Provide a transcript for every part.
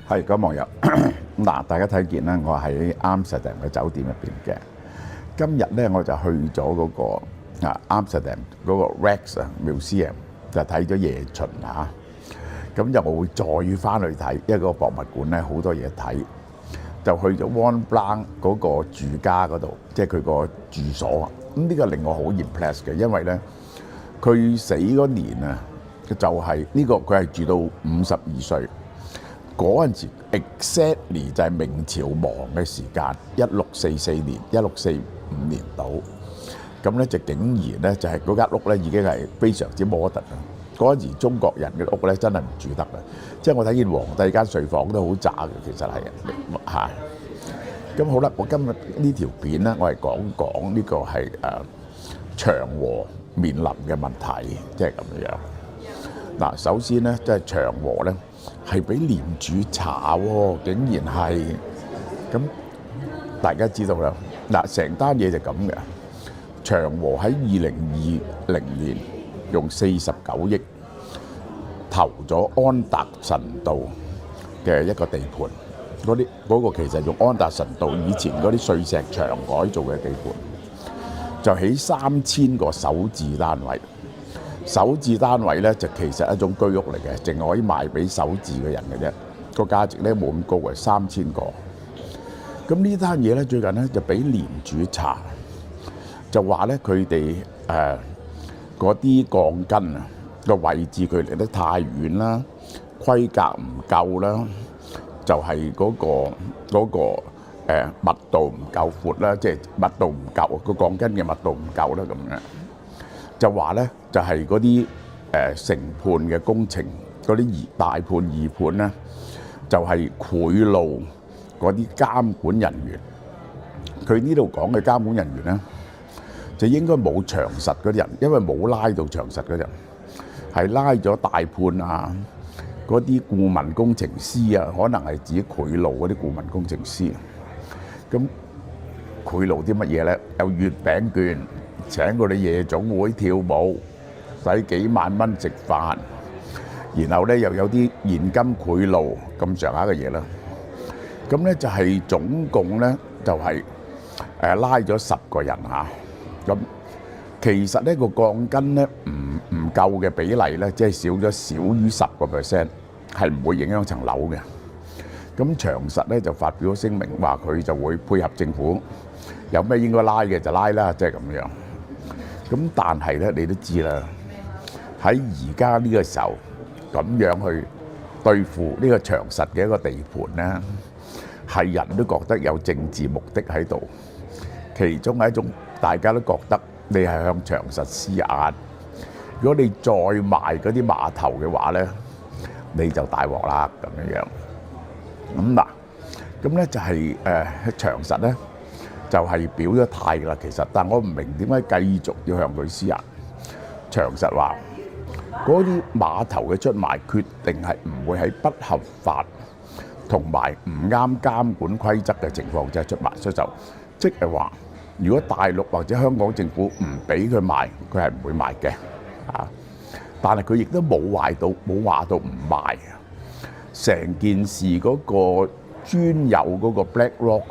係各位網友嗱，大家睇見啦，我喺啱斯特丹嘅酒店入邊嘅。今日咧我就去咗嗰個啱斯特丹嗰個 Rex Museum 就睇咗夜巡嚇。咁就我會再翻去睇，因為個博物館咧好多嘢睇，就去咗 Mont Blanc 嗰個住家嗰度，即係佢個住所。咁呢個令我好 impress 嘅，因為咧佢死嗰年啊，就係呢個佢係住到52歲。嗰陣時 exactly 就係明朝亡嘅時間，1644年、1645年到，咁咧就竟然咧就係嗰間屋咧已經係非常之 modern 啦。嗰陣時中國人嘅屋咧真係唔住得啦，即係我睇見皇帝間睡房都好渣嘅，其實係嚇。咁好啦，我今日呢條片咧，我係講呢個係長和面臨嘅問題，即係咁樣。嗱，首先咧，即係長和咧。係俾廉署查喎，竟然係咁，大家知道啦。嗱，成單嘢就咁嘅。長和喺2020年用49億投咗安達臣道嘅一個地盤，嗰個其實用安達臣道以前嗰啲碎石牆改造嘅地盤，就起3000個首置單位。首置單位咧就其實係一種居屋嚟嘅，淨係可以賣俾首置嘅人嘅啫。個價值咧冇咁高嘅，3000個。咁呢單嘢咧最近咧就俾廉署查，就話咧佢哋嗰啲鋼筋啊個位置距離得太遠啦，規格唔夠啦，就係嗰個密度唔夠闊啦，即係密度唔夠，個鋼筋嘅密度唔夠啦咁樣。就話咧，就係嗰啲承判嘅工程，嗰啲大判二判咧，就係賄賂嗰啲監管人員。佢呢度講嘅監管人員咧，就應該冇長實嗰啲人，因為冇拉到長實嗰人，係拉咗大判啊，嗰啲顧問工程師啊，可能係自己賄賂嗰啲顧問工程師。咁賄賂啲乜嘢咧？有月餅券。請佢哋夜總會跳舞，使幾萬蚊食飯，然後咧又有啲現金賄賂咁上下嘅嘢啦。咁咧就係總共咧就係拉咗10個人嚇。咁其實呢個鋼筋咧唔夠嘅比例咧，即係少於10%，係唔會影響層樓嘅。咁長實咧就發表咗聲明話佢就會配合政府，有咩應該拉嘅就拉啦，即係咁樣。咁但係咧，你都知啦，喺而家呢個時候咁樣去對付呢個長實嘅一個地盤咧，係人都覺得有政治目的喺度。其中係一種大家都覺得你係向長實施壓。如果你再賣嗰啲碼頭嘅話咧，你就大鑊啦咁樣。咁嗱，咁咧就係長實咧。就係表咗態㗎啦，其實，但我唔明點解繼續要向佢施壓。長實話嗰啲碼頭嘅出賣決定係唔會喺不合法同埋唔啱監管規則嘅情況之下出賣，所以就即係話，如果大陸或者香港政府唔俾佢賣，佢係唔會賣嘅啊。但係佢亦都冇話到唔賣。成件事嗰個專有嗰個 BlackRock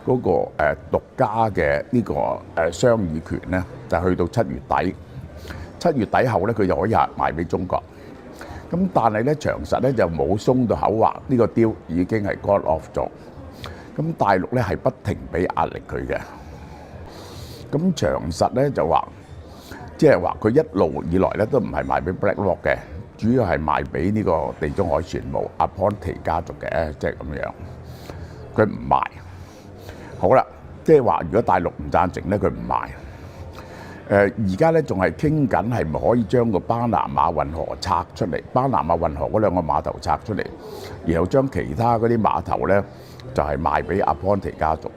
嗰個獨家嘅呢個商議權咧，就去到7月底。7月底後咧，佢就可以賣俾中國。咁但係咧，長實咧就冇鬆到口話，呢個 deal 已經係 gone off 咗。咁大陸咧係不停俾壓力佢嘅。咁長實咧就話，即係話佢一路以來咧都唔係賣俾 BlackRock 嘅，主要係賣俾呢個地中海船務阿龐提家族嘅，即係咁樣。佢唔賣。好啦，即係話如果大陸唔贊成咧，佢唔賣。而家咧仲係傾緊係咪可以將個巴拿馬運河拆出嚟，巴拿馬運河嗰2個碼頭拆出嚟，然後將其他嗰啲碼頭咧就係賣俾阿龐提家族。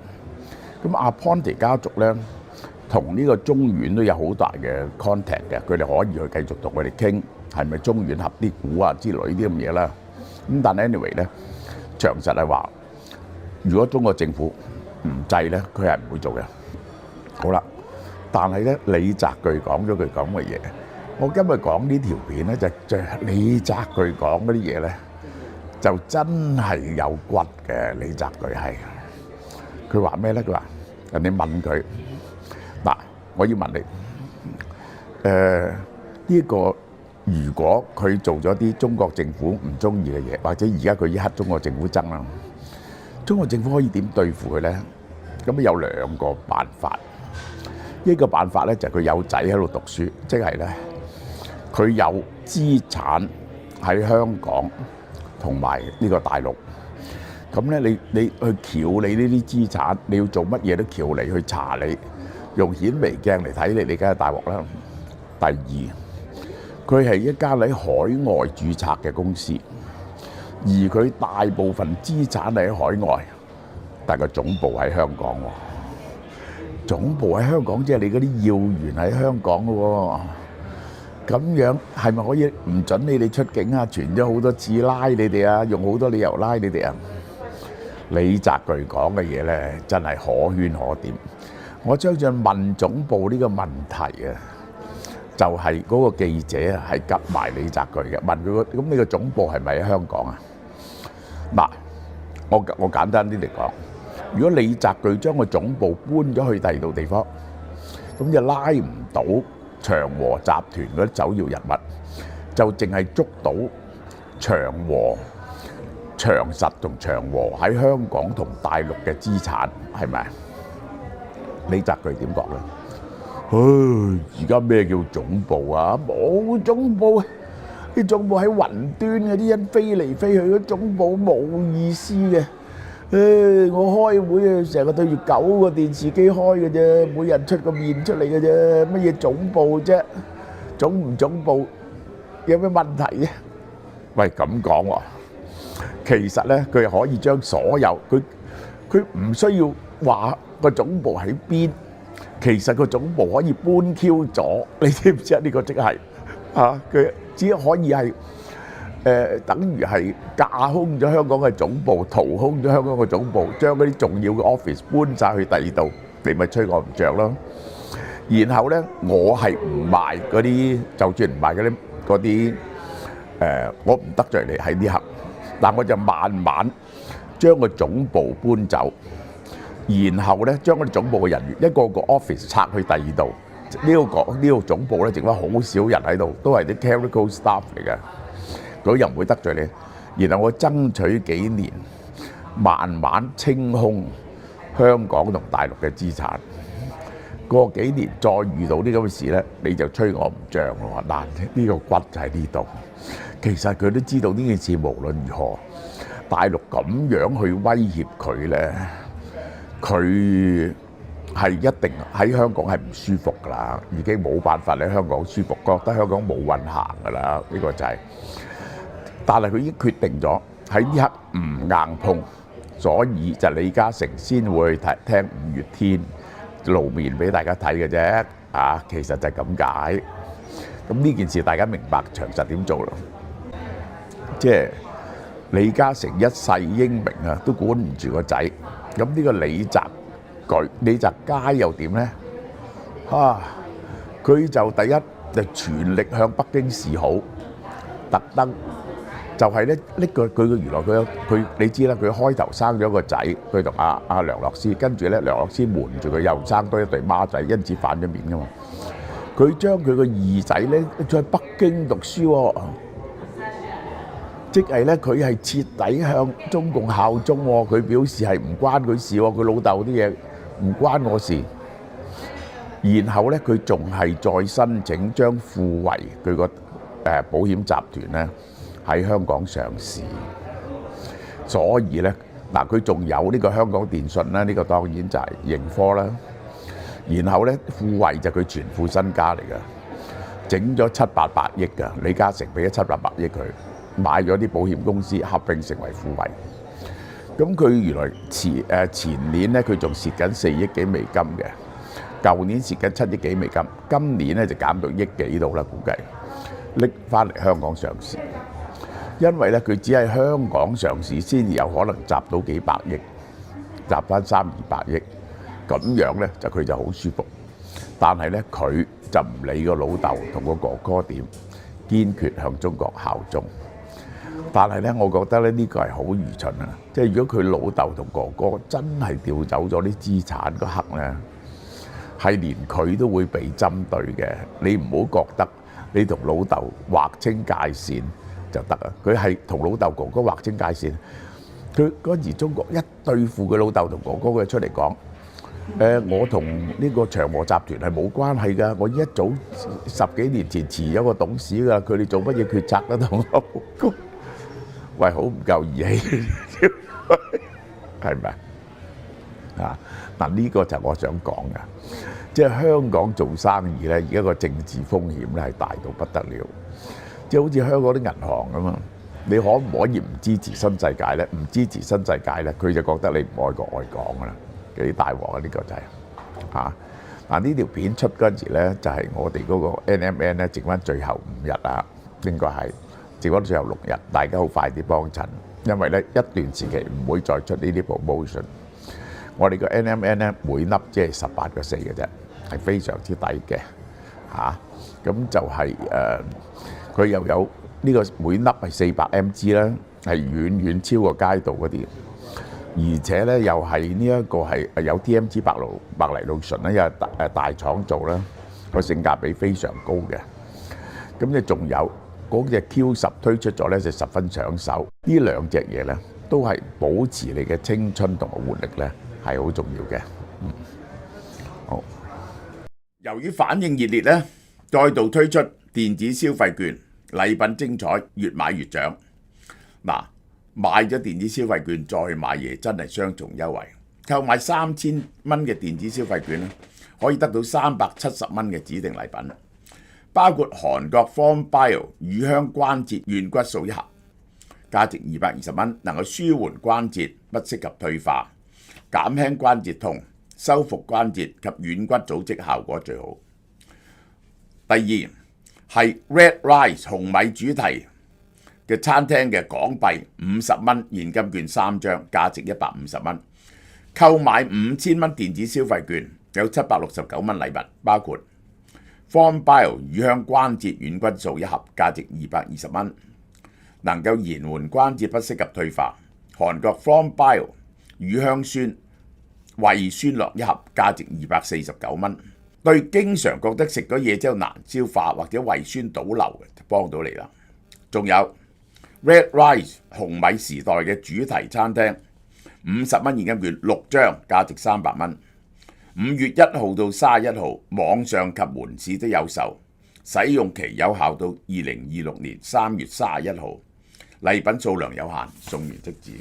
咁阿龐提家族咧同呢個中遠都有好大嘅 contact 嘅，佢哋可以去繼續同佢哋傾係咪中遠合啲股啊之類啲咁嘢啦。咁但係 anyway 咧，長實係話，如果中國政府唔制咧，佢係唔會做嘅。好啦，但係咧，李澤鉅講咗句咁嘅嘢。我今日講呢條片咧，就李澤鉅講嗰啲嘢咧，就真係有骨嘅。李澤钜係佢話咩咧？佢話人哋問佢嗱，我要問你呢個如果佢做咗啲中國政府唔中意嘅嘢，或者而家佢一刻中國政府憎啦，中國政府可以點對付佢咧？咁有兩個辦法。一個辦法咧就係佢有仔喺度讀書，即係咧佢有資產喺香港同埋呢個大陸。咁咧你去撬你呢啲資產，你要做乜嘢都撬你去查你，用顯微鏡嚟睇你，你梗係大鑊啦。第二，佢係一間喺海外註冊嘅公司，而佢大部分資產喺海外，但係個總部喺香港喎。總部喺香港，即係你嗰啲要員喺香港嘅喎。咁樣係咪可以唔準你哋出境啊？傳咗好多次拉你哋啊，用好多理由拉你哋啊。李澤钜講嘅嘢咧，真係可圈可點。我相信問總部呢個問題啊，就係嗰個記者啊，係夾埋李澤钜嘅，問佢咁你個總部係咪喺香港啊？嗱，我簡單啲嚟講。如果李澤钜將個總部搬咗去第二度地方，咁就拉唔到長和集團嗰啲首要人物，就淨係捉到長和、長實同長和喺香港同大陸嘅資產，係咪？李澤钜點講咧？而家咩叫總部啊？冇總部，啲總部喺雲端嘅，啲人飛嚟飛去，嗰總部冇意思嘅。我開會啊，成日對住9個電視機開嘅啫，每人出個面出嚟嘅啫，乜嘢總部啫？總唔總部有咩問題啫？喂，咁講喎，其實咧佢可以將所有佢唔需要話個總部喺邊，其實個總部可以搬 Q 咗，你知唔知啊？呢個即係佢只可以係。等於係架空咗香港嘅總部，掏空咗香港嘅總部，將嗰啲重要嘅 office 搬晒去第二度，你咪吹我唔着咯。然後咧，我係唔賣嗰啲，就算唔賣嗰啲我唔得罪你喺呢刻，但我就慢慢將個總部搬走，然後咧將嗰啲總部嘅人員一個個 office 拆去第二度。呢個總部咧，剩翻好少人喺度，都係啲 clerical staff 嚟嘅。佢又唔會得罪你，然後我爭取幾年，慢慢清空香港同大陸嘅資產。過幾年再遇到啲咁嘅事咧，你就吹我唔脹咯。嗱，呢個骨就喺呢度。其實佢都知道呢件事無論如何，大陸咁樣去威脅佢咧，佢係一定喺香港係唔舒服㗎啦，已經冇辦法喺香港舒服，覺得香港冇運行㗎啦。呢個就係。但係佢已經決定咗喺呢刻唔硬碰，所以就李嘉誠先會去聽5月天露面俾大家睇嘅啫。其實就係咁解。咁呢件事大家明白詳實點做咯。即係李嘉誠一世英名啊，都管唔住個仔。咁呢個李澤楷又點咧？佢就第一就全力向北京示好，特登。就係咧，原來佢你知啦，佢開頭生咗個仔，佢同阿梁洛施，跟住咧梁洛施瞞住佢又生多一對孖仔，因此反咗面噶嘛。佢將佢個二仔咧在北京讀書喎，即係咧佢係徹底向中共效忠喎。佢表示係唔關佢事喎，佢老豆啲嘢唔關我事。然後咧佢仲係再申請將富維佢個保險集團咧喺香港上市，所以咧佢仲有呢個香港電訊啦，呢個當然就係盈科啦。然後咧富維就佢全副身家嚟㗎，整咗700-800億㗎，李嘉誠俾咗700-800億佢買咗啲保險公司合併成為富維。咁佢原來前年咧佢仲蝕緊4億幾美金嘅，舊年蝕緊7億幾美金，今年咧就減到億幾度啦，估計拎翻嚟香港上市。因為咧佢只係香港上市先有可能集到幾百億，集翻300-200億，咁樣咧佢就好舒服。但係咧佢就唔理個老豆同個哥哥點，堅決向中國效忠。但係咧，我覺得咧呢個係好愚蠢啊！即係如果佢老豆同哥哥真係調走咗啲資產嗰刻咧，係連佢都會被針對嘅。你唔好覺得你同老豆劃清界線就得啊！佢係同老豆哥哥劃清界線。佢嗰陣時中國一對付佢老豆同哥哥，佢出嚟講：我同呢個長和集團係冇關係㗎，我一早10幾年前辭咗個董事㗎，佢哋做乜嘢決策得同我？喂，好唔夠義氣，係咪啊？嗱，呢個就係我想講嘅，即係香港做生意咧，而家個政治風險咧係大到不得了，即係好似香港啲銀行咁啊！你可唔可以唔支持新世界咧？唔支持新世界咧，佢就覺得你唔愛國愛港㗎啦，幾大鑊啊！呢個就係嚇嗱，呢條片出嗰陣時咧，就係我哋嗰個 NMN 咧，剩翻最後5日啊，應該係。剩翻最後6日，大家好快啲幫襯，因為咧一段時期唔會再出呢啲 promotion。我哋個 NMN 咧每粒即係18個4嘅啫，係非常之抵嘅嚇。咁就係佢又有呢個每粒係400 mg 啦，係遠遠超過街道嗰啲，而且咧又係呢一個係有 DMG 白藜蘆醇咧，又係大廠做啦，個性價比非常高嘅。咁你仲有？嗰隻 Q10 推出咗咧，就十分搶手。呢兩隻嘢咧，都係保持你嘅青春同埋活力咧，係好重要嘅。好。由於反應熱烈咧，再度推出電子消費券，禮品精彩，越買越獎。嗱，買咗電子消費券再買嘢，真係雙重優惠。購買3000蚊嘅電子消費券咧，可以得到370蚊嘅指定禮品。包括韓國 Form Bio 乳香關節軟骨素1盒，價值220蚊，能夠舒緩關節，不適合退化，減輕關節痛，修復關節及軟骨組織效果最好。第二係 Red Rice 紅米主題嘅餐廳嘅港幣50蚊現金券3張，價值150蚊。購買5000蚊電子消費券有769蚊禮物，包括Form Bio 乳香關節軟骨素1盒，價值220蚊，能夠延緩關節不適合退化。韓國 Form Bio 乳香酸胃酸樂1盒，價值249蚊。對經常覺得食咗嘢之後難消化或者胃酸倒流嘅，就幫到你啦。仲有 Red Rice 紅米時代嘅主題餐廳50蚊現金券6張，價值300蚊。5月1號到31號，網上及門市都有售，使用期有效到2026年3月31號，禮品數量有限，送完即止。